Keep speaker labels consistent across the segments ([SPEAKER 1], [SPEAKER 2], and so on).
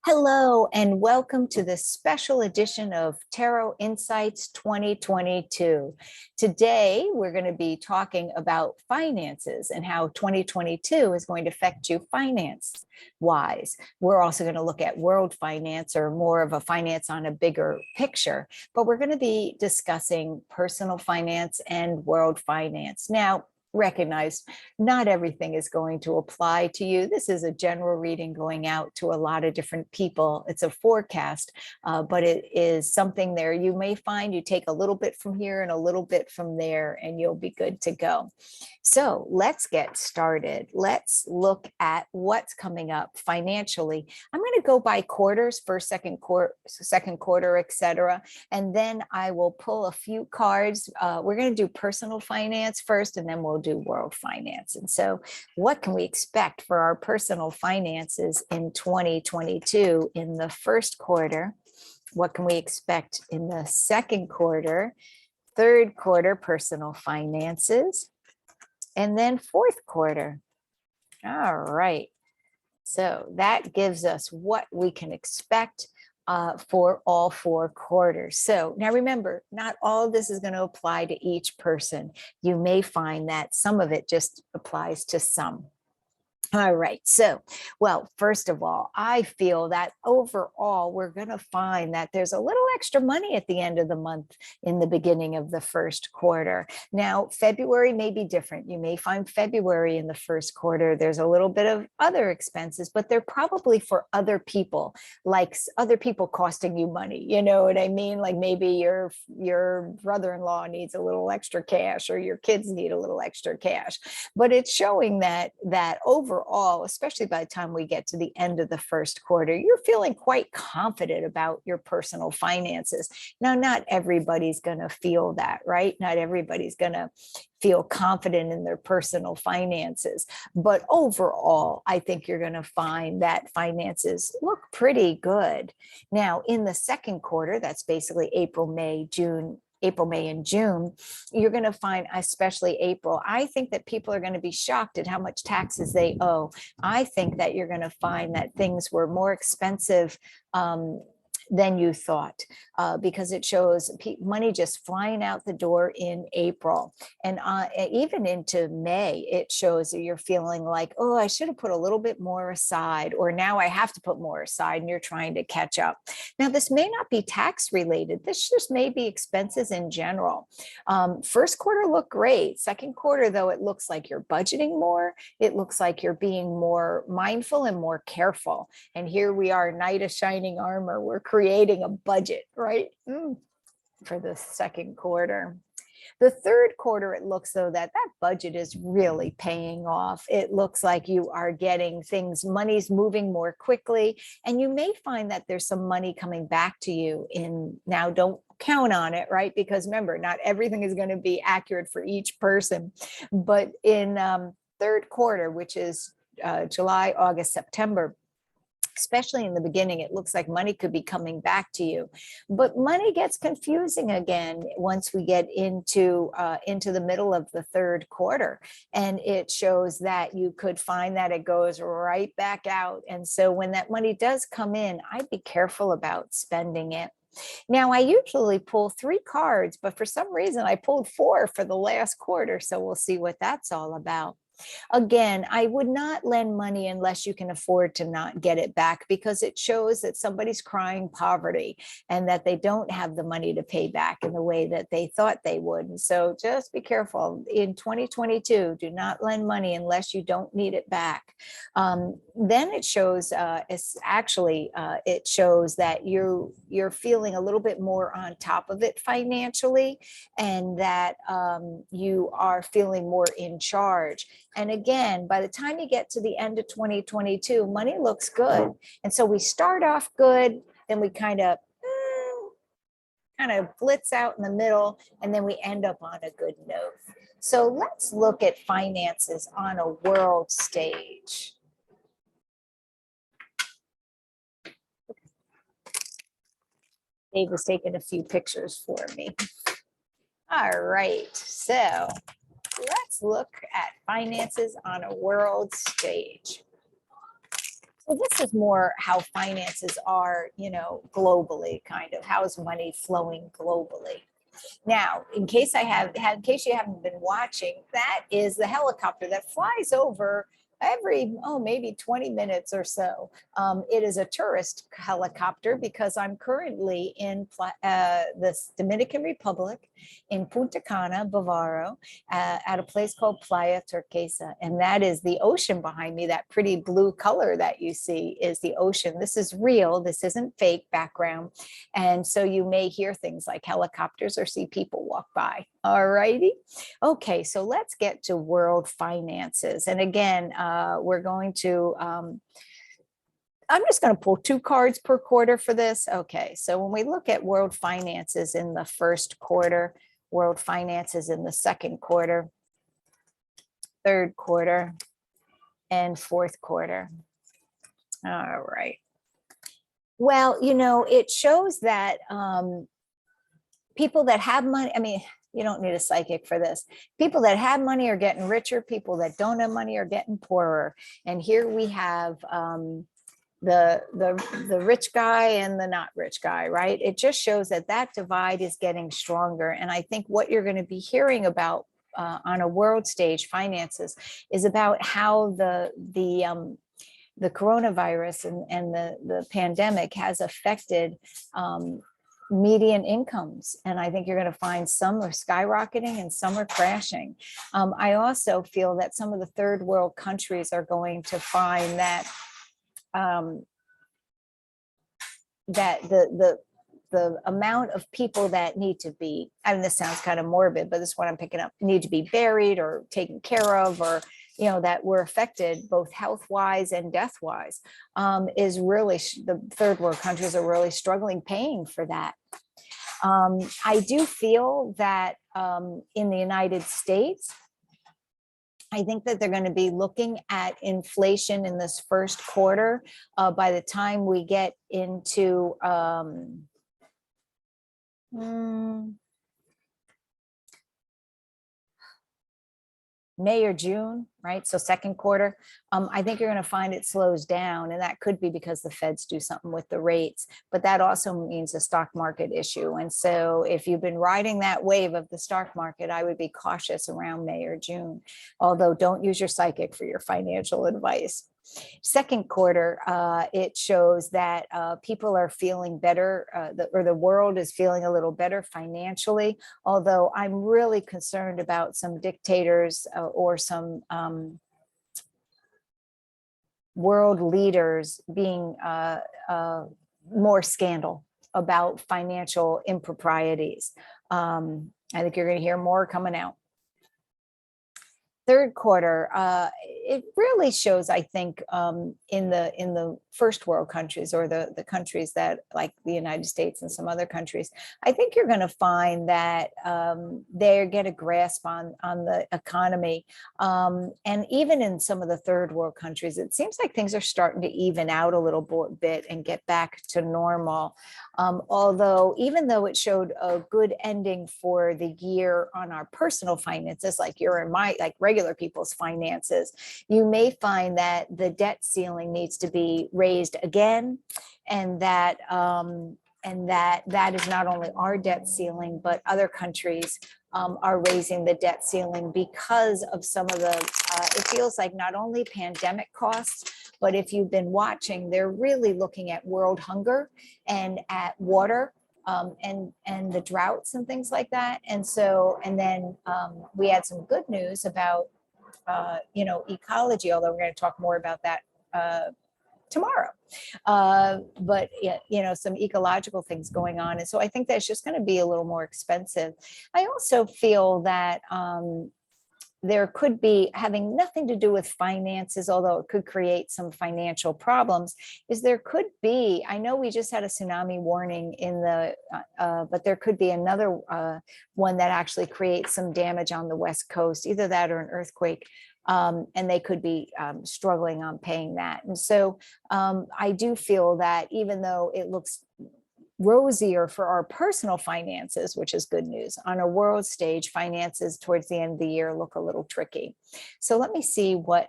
[SPEAKER 1] Hello, and welcome to this special edition of Tarot Insights 2022. Today, we're going to be talking about finances and how 2022 is going to affect you finance-wise. We're also going to look at world finance, or more of a finance on a bigger picture, but we're going to be discussing personal finance and world finance. Now, recognize not everything is going to apply to you. This is a general reading going out to a lot of different people. It's a forecast, but it is something there. You may find you take a little bit from here and a little bit from there, and you'll be good to go. So let's get started. Let's look at what's coming up financially. I'm going to go by quarters, first, second quarter, etc. And then I will pull a few cards. We're going to do personal finance first, and then we'll do world finance. And so what can we expect for our personal finances in 2022 in the first quarter? What can we expect in the second quarter, third quarter personal finances, and then fourth quarter? All right. So that gives us what we can expect for all four quarters. So now remember, not all of this is going to apply to each person. You may find that some of it just applies to some. All right. So, well, first of all, I feel that overall, we're going to find that there's a little extra money at the end of the month in the beginning of the first quarter. Now, February may be different. You may find February in the first quarter, there's a little bit of other expenses, but they're probably for other people, like other people costing you money. You know what I mean? Like maybe your brother-in-law needs a little extra cash, or your kids need a little extra cash. But it's showing that overall, especially by the time we get to the end of the first quarter, you're feeling quite confident about your personal finances. Now, not everybody's going to feel that, right? Not everybody's going to feel confident in their personal finances. But overall, I think you're going to find that finances look pretty good. Now, in the second quarter, that's basically April, May, and June, you're going to find, especially April, I think that people are going to be shocked at how much taxes they owe. I think that you're going to find that things were more expensive than you thought, because it shows money just flying out the door in April. And even into May, it shows that you're feeling like, oh, I should have put a little bit more aside, or now I have to put more aside, and you're trying to catch up. Now, this may not be tax related. This just may be expenses in general. First quarter looked great. Second quarter, though, it looks like you're budgeting more. It looks like you're being more mindful and more careful. And here we are, Knight of Shining Armor. We're creating a budget, right? For the second quarter. The third quarter, it looks though that budget is really paying off. It looks like you are getting things, money's moving more quickly, and you may find that there's some money coming back to you now. Don't count on it, right? Because remember, not everything is going to be accurate for each person, but in third quarter, which is July, August, September, especially in the beginning, it looks like money could be coming back to you. But money gets confusing again once we get into the middle of the third quarter. And it shows that you could find that it goes right back out. And so when that money does come in, I'd be careful about spending it. Now, I usually pull 3 cards, but for some reason I pulled 4 for the last quarter. So we'll see what that's all about. Again, I would not lend money unless you can afford to not get it back, because it shows that somebody's crying poverty and that they don't have the money to pay back in the way that they thought they would. And so just be careful. In 2022, do not lend money unless you don't need it back. Then it shows, it shows that you're feeling a little bit more on top of it financially, and that you are feeling more in charge. And again, by the time you get to the end of 2022, money looks good. And so we start off good, then we kind of blitz out in the middle, and then we end up on a good note. So let's look at finances on a world stage. Dave was taking a few pictures for me. All right, so let's look at finances on a world stage. So this is more how finances are, globally, kind of. How is money flowing globally? Now, in case you haven't been watching, that is the helicopter that flies over every, maybe 20 minutes or so. It is a tourist helicopter because I'm currently in the Dominican Republic in Punta Cana, Bavaro, at a place called Playa Turquesa. And that is the ocean behind me. That pretty blue color that you see is the ocean. This is real. This isn't fake background. And so you may hear things like helicopters or see people walk by. All righty. Okay, so let's get to world finances. And again, we're going to, I'm just going to pull 2 cards per quarter for this. Okay, so when we look at world finances in the first quarter, world finances in the second quarter, third quarter, and fourth quarter. All right. Well, it shows that people that have money, I mean, you don't need a psychic for this. People that have money are getting richer. People that don't have money are getting poorer. And here we have the rich guy and the not rich guy, right? It just shows that that divide is getting stronger. And I think what you're going to be hearing about on a world stage, finances, is about how the coronavirus and the pandemic has affected median incomes. And I think you're going to find some are skyrocketing and some are crashing. I also feel that some of the third world countries are going to find that that the amount of people that need to be, I mean, this sounds kind of morbid, but this is what I'm picking up, need to be buried or taken care of, or that we're affected both health wise and death wise, is really the third world countries are really struggling paying for that. I do feel that in the United States, I think that they're going to be looking at inflation in this first quarter. By the time we get into May or June, right? So second quarter, I think you're going to find it slows down, and that could be because the feds do something with the rates, but that also means a stock market issue. And so if you've been riding that wave of the stock market, I would be cautious around May or June, although don't use your psychic for your financial advice. Second quarter, it shows that people are feeling better, or the world is feeling a little better financially, although I'm really concerned about some dictators or some world leaders being more scandal about financial improprieties. I think you're going to hear more coming out. Third quarter, it really shows, I think, in the first world countries, or the countries that, like the United States and some other countries, I think you're going to find that they get a grasp on the economy. And even in some of the third world countries, it seems like things are starting to even out a little bit and get back to normal. Although, even though it showed a good ending for the year on our personal finances, like you're in my, like regular people's finances, you may find that the debt ceiling needs to be raised again, and that that is not only our debt ceiling, but other countries are raising the debt ceiling because of some of the, it feels like not only pandemic costs, but if you've been watching, they're really looking at world hunger and at water, and the droughts and things like that. And so, and then we had some good news about, ecology, although we're going to talk more about that tomorrow. But some ecological things going on. And so I think that's just going to be a little more expensive. I also feel that there could be, having nothing to do with finances, although it could create some financial problems, is there could be, I know we just had a tsunami warning in the, but there could be another one that actually creates some damage on the West Coast, either that or an earthquake. And they could be struggling on paying that. And so I do feel that even though it looks rosier for our personal finances, which is good news, on a world stage, finances towards the end of the year look a little tricky. So let me see what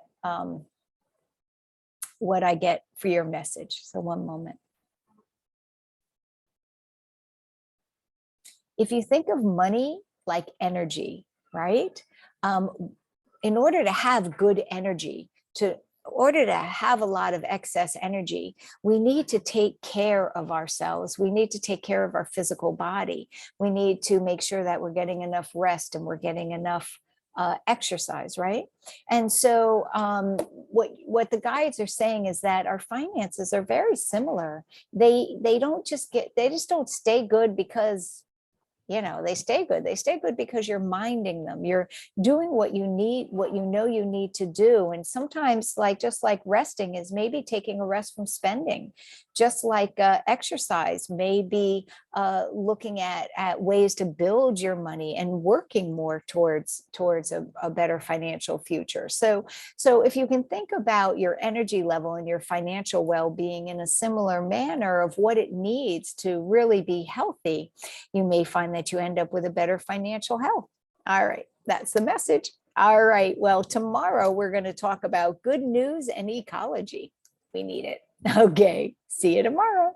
[SPEAKER 1] what I get for your message. So one moment. If you think of money like energy, right? In order to have good energy, in order to have a lot of excess energy, we need to take care of ourselves. We need to take care of our physical body. We need to make sure that we're getting enough rest and we're getting enough exercise, right? And so what the guides are saying is that our finances are very similar. They just don't stay good because they stay good. They stay good because you're minding them. You're doing what you need, what you know you need to do. And sometimes, just like resting is maybe taking a rest from spending, just like exercise, maybe looking at ways to build your money and working more towards a better financial future. So if you can think about your energy level and your financial well-being in a similar manner of what it needs to really be healthy, you may find that you end up with a better financial health. All right, that's the message. All right, well, tomorrow we're going to talk about good news and ecology. We need it. Okay, see you tomorrow.